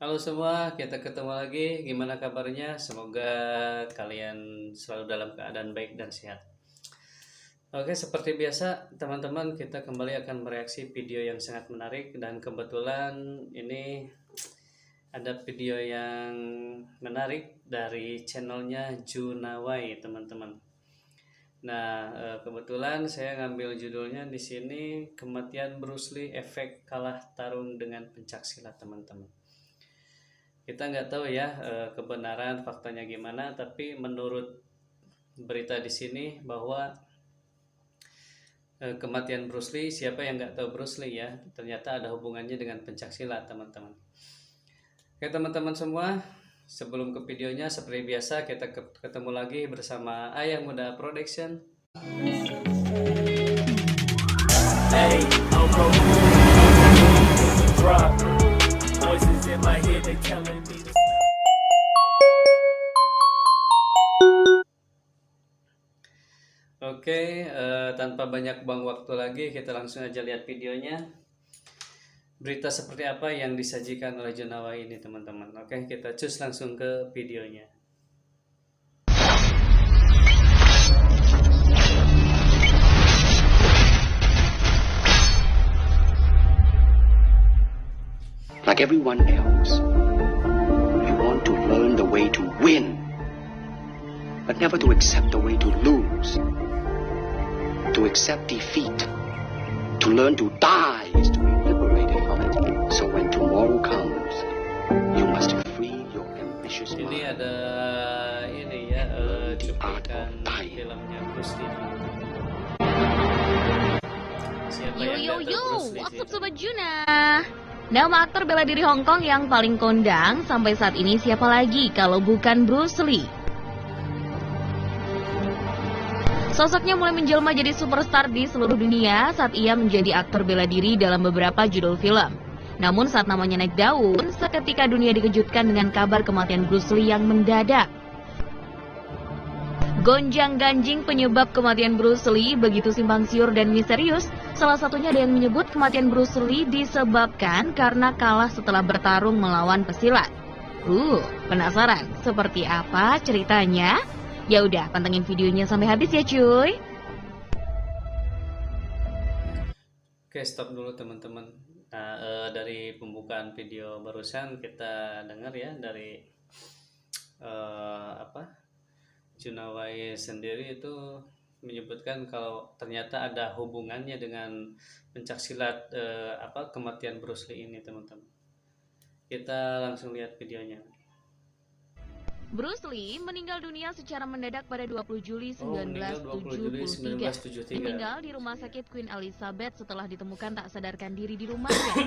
Halo semua, kita ketemu lagi. Gimana kabarnya? Semoga kalian selalu dalam keadaan baik dan sehat. Oke, seperti biasa, teman-teman, kita kembali akan mereaksi video yang sangat menarik dan kebetulan ini ada video yang menarik dari channelnya Junawai, teman-teman. Nah, kebetulan saya ngambil judulnya di sini Kematian Bruce Lee Efek Kalah Tarung dengan Pencaksilat, teman-teman. Kita nggak tahu ya kebenaran faktanya gimana, tapi menurut berita di sini bahwa kematian Bruce Lee, siapa yang nggak tahu Bruce Lee ya, ternyata ada hubungannya dengan pencaksilat, teman-teman. Oke teman-teman semua, sebelum ke videonya seperti biasa kita ketemu lagi bersama Ayah Muda Production. Hey, Oke, tanpa banyak buang waktu lagi, kita langsung aja lihat videonya. Berita seperti apa yang disajikan oleh Junawai ini, teman-teman. Oke, kita cus langsung ke videonya. Like everyone else, you want to learn the way to win, but never to accept the way to lose. To accept defeat, to learn to die is to be liberated from it. So when tomorrow comes, you must free your ambitious Ini mind. ada ini ya cuplikan filmnya Bruce Lee. Siapa yang nggak tahu Bruce Lee? What's up Sobat Juna? Nama aktor bela diri Hong Kong yang paling kondang sampai saat ini siapa lagi kalau bukan Bruce Lee? Sosoknya mulai menjelma jadi superstar di seluruh dunia saat ia menjadi aktor bela diri dalam beberapa judul film. Namun saat namanya naik daun, seketika dunia dikejutkan dengan kabar kematian Bruce Lee yang mendadak. Gonjang-ganjing penyebab kematian Bruce Lee begitu simpang siur dan misterius. Salah satunya ada yang menyebut kematian Bruce Lee disebabkan karena kalah setelah bertarung melawan pesilat. Penasaran seperti apa ceritanya? Ya udah, pantengin videonya sampai habis ya cuy. Oke, stop dulu teman-teman. Nah, dari pembukaan video barusan kita dengar ya dari Junawai sendiri itu menyebutkan kalau ternyata ada hubungannya dengan pencaksilat kematian Bruce Lee ini, teman-teman. Kita langsung lihat videonya. Bruce Lee meninggal dunia secara mendadak pada 20 Juli 1973. Meninggal di rumah sakit Queen Elizabeth setelah ditemukan tak sadarkan diri di rumahnya.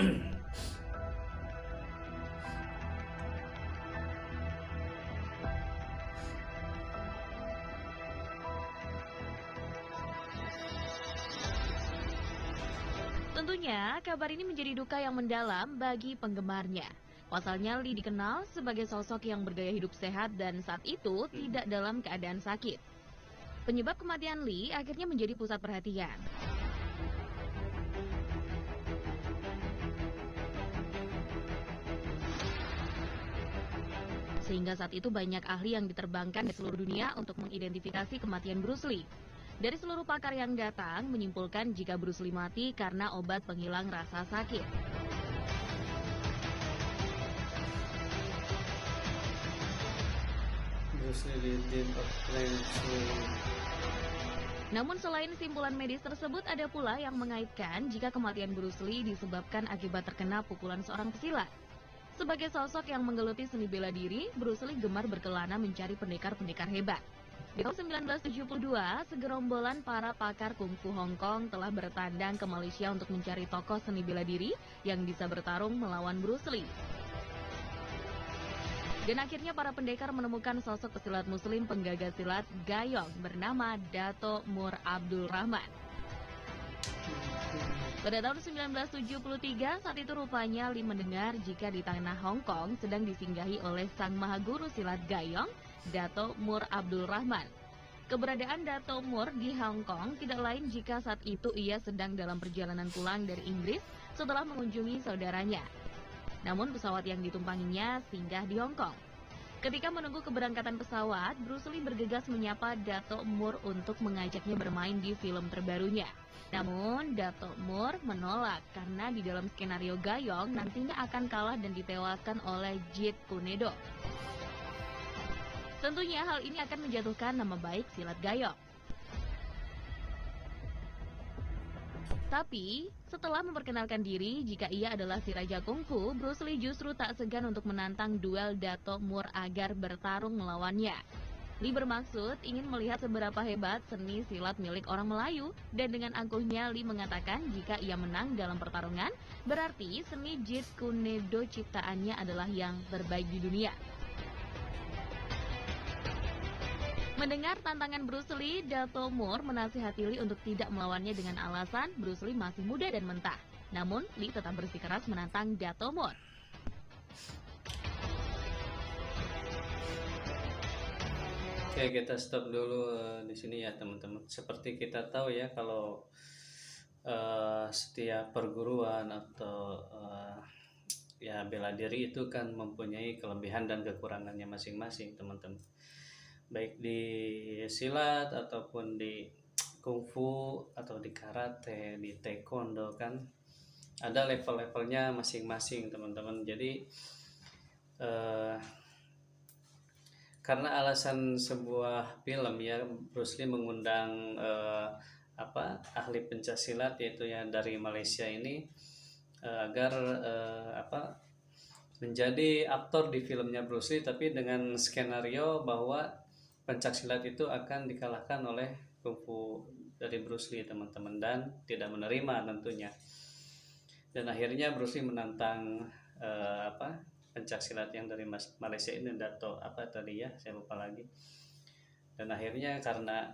Tentunya, kabar ini menjadi duka yang mendalam bagi penggemarnya. Pasalnya Lee dikenal sebagai sosok yang bergaya hidup sehat dan saat itu tidak dalam keadaan sakit. Penyebab kematian Lee akhirnya menjadi pusat perhatian. Sehingga saat itu banyak ahli yang diterbangkan di seluruh dunia untuk mengidentifikasi kematian Bruce Lee. Dari seluruh pakar yang datang menyimpulkan jika Bruce Lee mati karena obat penghilang rasa sakit. Namun selain simpulan medis tersebut, ada pula yang mengaitkan jika kematian Bruce Lee disebabkan akibat terkena pukulan seorang pesilat. Sebagai sosok yang menggeluti seni bela diri, Bruce Lee gemar berkelana mencari pendekar-pendekar hebat. Di tahun 1972, segerombolan para pakar kungfu Hong Kong telah bertandang ke Malaysia untuk mencari tokoh seni bela diri yang bisa bertarung melawan Bruce Lee. Dan akhirnya para pendekar menemukan sosok pesilat muslim penggagas silat Gayong bernama Dato' Mur Abdul Rahman. Pada tahun 1973, saat itu rupanya Lee mendengar jika di tanah Hong Kong sedang disinggahi oleh sang mahaguru silat Gayong, Dato' Mur Abdul Rahman. Keberadaan Dato' Mur di Hong Kong tidak lain jika saat itu ia sedang dalam perjalanan pulang dari Inggris setelah mengunjungi saudaranya. Namun pesawat yang ditumpanginya singgah di Hong Kong. Ketika menunggu keberangkatan pesawat, Bruce Lee bergegas menyapa Dato' Moore untuk mengajaknya bermain di film terbarunya. Namun, Dato' Moore menolak karena di dalam skenario Gayong nantinya akan kalah dan ditewaskan oleh Jeet Kune Do. Tentunya hal ini akan menjatuhkan nama baik silat Gayong. Tapi, setelah memperkenalkan diri jika ia adalah si Raja Kungfu, Bruce Lee justru tak segan untuk menantang duel Dato' Moore agar bertarung melawannya. Lee bermaksud ingin melihat seberapa hebat seni silat milik orang Melayu, dan dengan angkuhnya Lee mengatakan jika ia menang dalam pertarungan, berarti seni Jeet Kune Do ciptaannya adalah yang terbaik di dunia. Mendengar tantangan Bruce Lee, Dato' Moore menasihati Lee untuk tidak melawannya dengan alasan Bruce Lee masih muda dan mentah. Namun, Lee tetap bersikeras menantang Dato' Moore. Oke, kita stop dulu di sini ya teman-teman. Seperti kita tahu ya, kalau setiap perguruan atau ya bela diri itu kan mempunyai kelebihan dan kekurangannya masing-masing teman-teman. Baik di silat ataupun di kungfu atau di karate, di taekwondo kan ada level-levelnya masing-masing teman-teman. Jadi karena alasan sebuah film ya, Bruce Lee mengundang ahli pencaksilat yaitu yang dari Malaysia ini agar menjadi aktor di filmnya Bruce Lee, tapi dengan skenario bahwa pencaksilat itu akan dikalahkan oleh kungfu dari Bruce Lee teman-teman, dan tidak menerima tentunya. Dan akhirnya Bruce Lee menantang pencaksilat yang dari Malaysia ini, Dato' tadi ya, saya lupa lagi. Dan akhirnya karena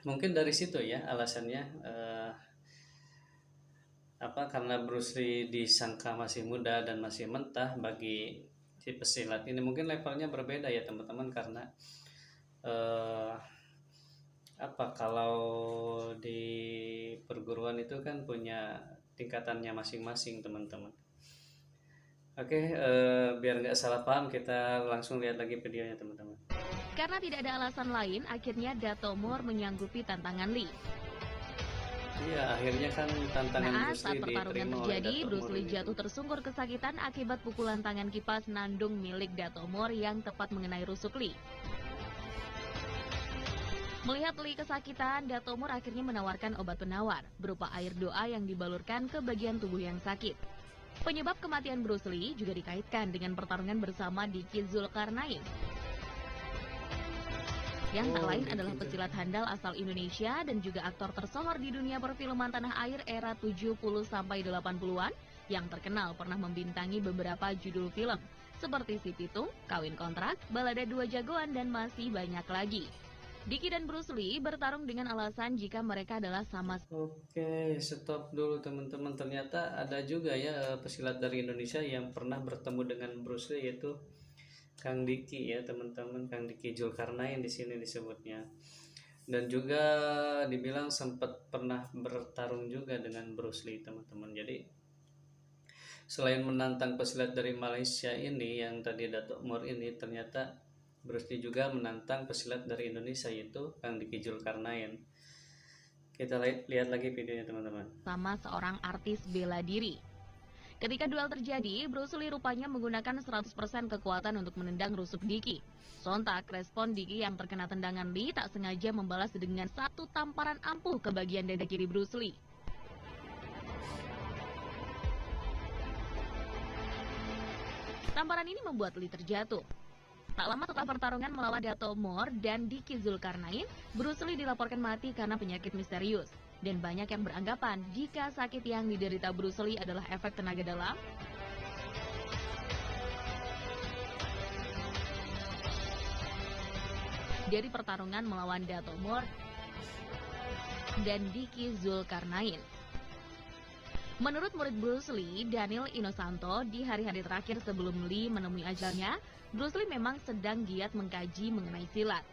mungkin dari situ ya alasannya, karena Bruce Lee disangka masih muda dan masih mentah bagi si pesilat ini. Mungkin levelnya berbeda ya teman-teman, karena kalau di perguruan itu kan punya tingkatannya masing-masing teman-teman. Oke, biar nggak salah paham, kita langsung lihat lagi videonya teman-teman. Karena tidak ada alasan lain, akhirnya Dato' Moore menyanggupi tantangan Lee. Iya, akhirnya kan tantangan Bruce Lee saat pertarungan terjadi, Bruce Lee ini jatuh tersungkur kesakitan akibat pukulan tangan kipas nandung milik Dato' Moore yang tepat mengenai rusuk Lee. Melihat Lee kesakitan, Dato' Moore akhirnya menawarkan obat penawar berupa air doa yang dibalurkan ke bagian tubuh yang sakit. Penyebab kematian Bruce Lee juga dikaitkan dengan pertarungan bersama Diki Zulkarnain, yang tak lain adalah pesilat handal asal Indonesia dan juga aktor tersohor di dunia perfilman tanah air era 70-80-an yang terkenal pernah membintangi beberapa judul film seperti Si Pitung, Kawin Kontrak, Balada Dua Jagoan, dan masih banyak lagi. Diki dan Bruce Lee bertarung dengan alasan jika mereka adalah sama. Oke, stop dulu teman-teman. Ternyata ada juga ya pesilat dari Indonesia yang pernah bertemu dengan Bruce Lee, yaitu Kang Diki ya teman-teman, Kang Diki Zulkarnain di sini disebutnya. Dan juga dibilang sempat pernah bertarung juga dengan Bruce Lee teman-teman. Jadi selain menantang pesilat dari Malaysia ini yang tadi Dato' Moore ini, ternyata Bruce Lee juga menantang pesilat dari Indonesia yaitu Kang Diki Zulkarnain. Kita lihat lagi videonya teman-teman. Sama seorang artis bela diri. Ketika duel terjadi, Bruce Lee rupanya menggunakan 100% kekuatan untuk menendang rusuk Diki. Sontak respon Diki yang terkena tendangan Lee tak sengaja membalas dengan satu tamparan ampuh ke bagian dada kiri Bruce Lee. Tamparan ini membuat Lee terjatuh. Tak lama setelah pertarungan melawan Dato' Moore dan Diki Zulkarnain, Bruce Lee dilaporkan mati karena penyakit misterius. Dan banyak yang beranggapan jika sakit yang diderita Bruce Lee adalah efek tenaga dalam dari pertarungan melawan Dato' Moore dan Diki Zulkarnain. Menurut murid Bruce Lee, Daniel Inosanto, di hari-hari terakhir sebelum Lee menemui ajalnya, Bruce Lee memang sedang giat mengkaji mengenai silat.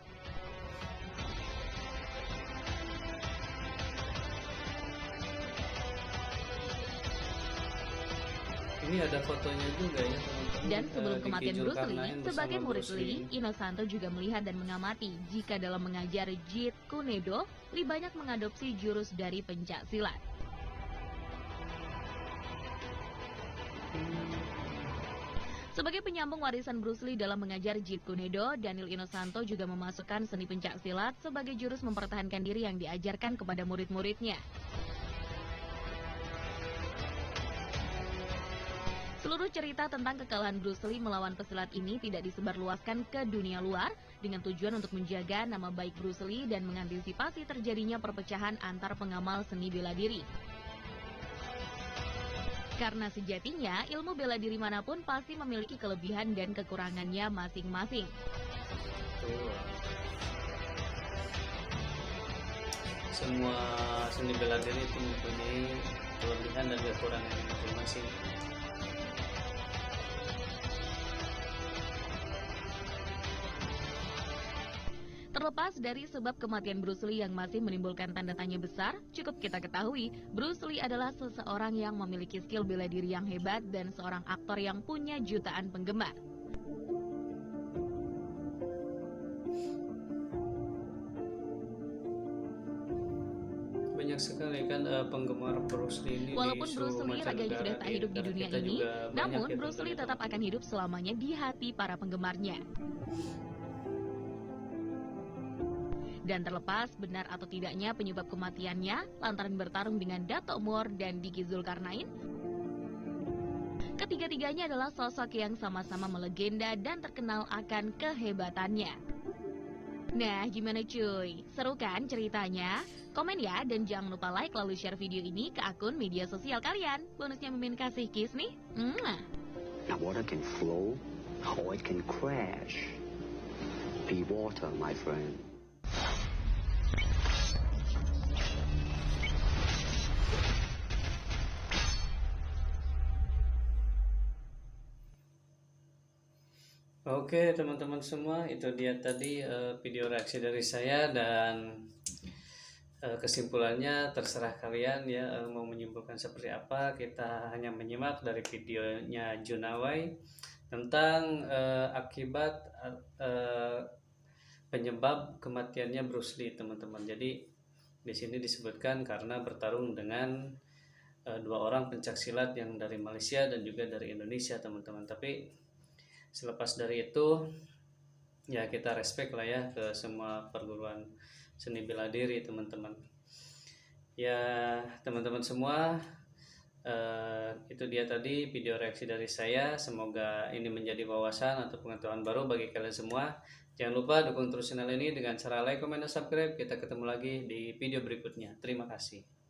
Ini ada fotonya juga ya teman-teman. Dan sebelum Diki kematian Bruce Lee, Zulkarnain bersama sebagai murid Bruce Lee, Inosanto juga melihat dan mengamati jika dalam mengajar Jeet Kune Do, Lee banyak mengadopsi jurus dari pencak silat. Sebagai penyambung warisan Bruce Lee dalam mengajar Jeet Kune Do, Daniel Inosanto juga memasukkan seni pencak silat sebagai jurus mempertahankan diri yang diajarkan kepada murid-muridnya. Seluruh cerita tentang kekalahan Bruce Lee melawan pesilat ini tidak disebarluaskan ke dunia luar dengan tujuan untuk menjaga nama baik Bruce Lee dan mengantisipasi terjadinya perpecahan antar pengamal seni bela diri. Karena sejatinya, ilmu bela diri manapun pasti memiliki kelebihan dan kekurangannya masing-masing. Semua seni bela diri itu mempunyai kelebihan dan kekurangannya masing-masing. Terlepas dari sebab kematian Bruce Lee yang masih menimbulkan tanda tanya besar, cukup kita ketahui, Bruce Lee adalah seseorang yang memiliki skill bela diri yang hebat dan seorang aktor yang punya jutaan penggemar. Banyak sekali kan penggemar Bruce Lee ini. Walaupun di Bruce seluruh Lee raganya mancanegara, sudah tak di hidup di negara dunia kita ini, juga banyak namun ya Bruce Lee tentunya, tetap akan hidup selamanya di hati para penggemarnya. Dan terlepas benar atau tidaknya penyebab kematiannya lantaran bertarung dengan Dato' Moor dan Diki Zulkarnain, ketiga-tiganya adalah sosok yang sama-sama melegenda dan terkenal akan kehebatannya. Nah, gimana cuy? Seru kan ceritanya? Komen ya, dan jangan lupa like lalu share video ini ke akun media sosial kalian. Bonusnya Mimin kasih kiss nih. Now water can flow or it can crash. Be water, my friend. Oke teman-teman semua, itu dia tadi video reaksi dari saya, dan kesimpulannya terserah kalian ya, mau menyimpulkan seperti apa. Kita hanya menyimak dari videonya Junaway tentang akibat penyebab kematiannya Bruce Lee, teman-teman. Jadi di sini disebutkan karena bertarung dengan dua orang pencaksilat yang dari Malaysia dan juga dari Indonesia, teman-teman. Tapi selepas dari itu ya kita respect lah ya ke semua perguruan seni bela diri, teman-teman. Ya teman-teman semua, itu dia tadi video reaksi dari saya. Semoga ini menjadi wawasan atau pengetahuan baru bagi kalian semua. Jangan lupa dukung terus channel ini dengan cara like, comment, dan subscribe. Kita ketemu lagi di video berikutnya. Terima kasih.